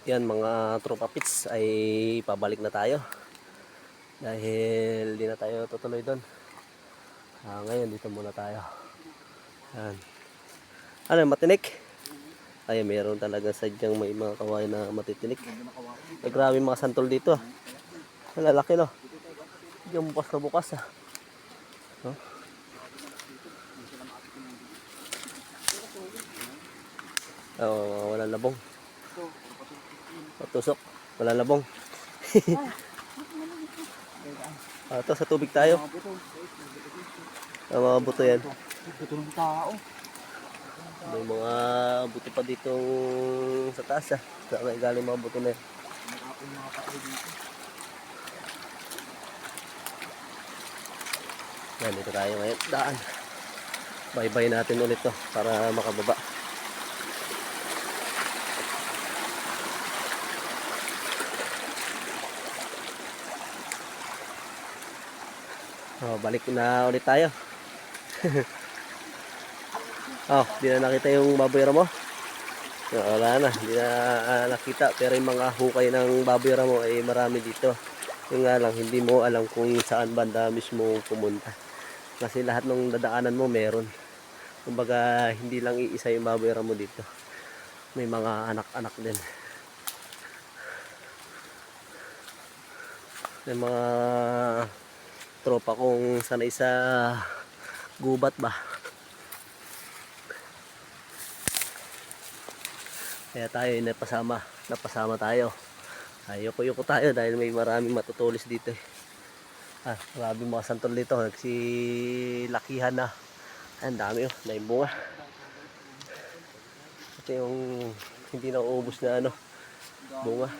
Yan mga tropa pits ay pabalik na tayo. Dahil di na tayo tutuloy doon. Ngayon dito muna tayo. Yan. Ano, matinik? Ay, meron talaga sadyang may mga kawain na matitinik. Ay, grabe mga santol dito. Lalaki no. Yung bukas na bukas ah. No? Walang labong. Tusok. Walang labong. Ito sa tubig tayo. Mga buto yan. May mga buto pa dito sa taas ah. Saan galing mga buto na yan. Yan, dito tayo ngayon. Daan. Bye-bye natin ulit to para makababa. Balik na ulit tayo. Di na nakita yung baboy mo. Wala na, hindi na nakita. Pero yung mga hukay ng baboy mo ay marami dito. Yung nga lang, hindi mo alam kung saan banda mismo pumunta. Kasi lahat ng dadaanan mo meron. Kumbaga, hindi lang iisa yung baboy mo dito. May mga anak-anak din. May mga tropa kung sanay sa gubat ba. Kaya tayo napasama tayo. Ayoko tayo dahil may maraming matutulis dito eh. Grabe mga santol dito, nagsilakihan na. Ang dami oh, naibunga. Ito yung hindi na uubos na ano, bunga.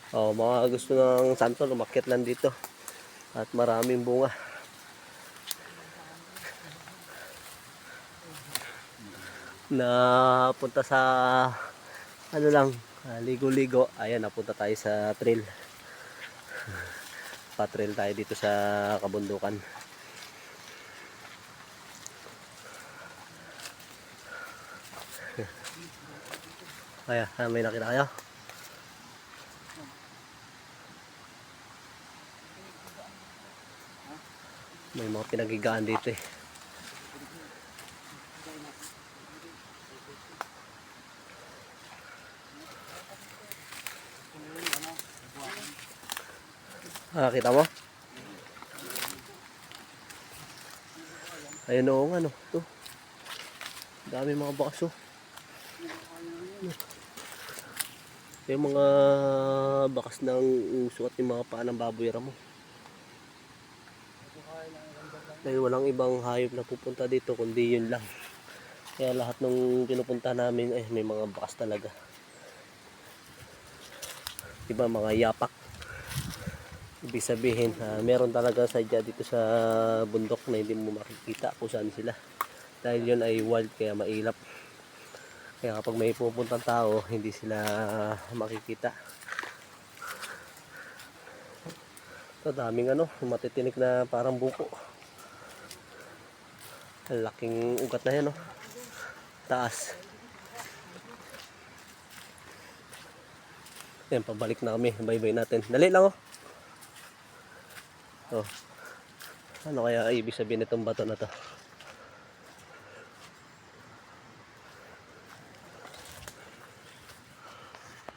Mga gusto ng santol, umakyat lang dito. At maraming bunga. Na punta sa ano lang, ligo-ligo. Ayan, napunta tayo sa trail. Pa-trail tayo dito sa kabundukan. Kaya, may nakita kayo? May mga pinagigaan dito eh. Kita mo? Ayun o, ano, ito. Dami mga bakas oh. Yung mga bakas ng uso at yung mga paa ng baboy mo. Dahil walang ibang hayop na pupunta dito kundi yun lang. Kaya lahat ng pinupunta namin ay may mga bakas talaga. Iba mga yapak. Ibig sabihin, meron talaga sadya dito sa bundok na hindi mo makikita kung saan sila. Dahil yun ay wild kaya mailap. Kaya kapag may pupuntang tao, hindi sila makikita. Ito, daming ano, matitinik na parang buko. Laking ugat na yan, no? Taas. Yan, pabalik na kami. Bye-bye natin. Dali lang, oh. Ano kaya ibig sabihin itong bato na to?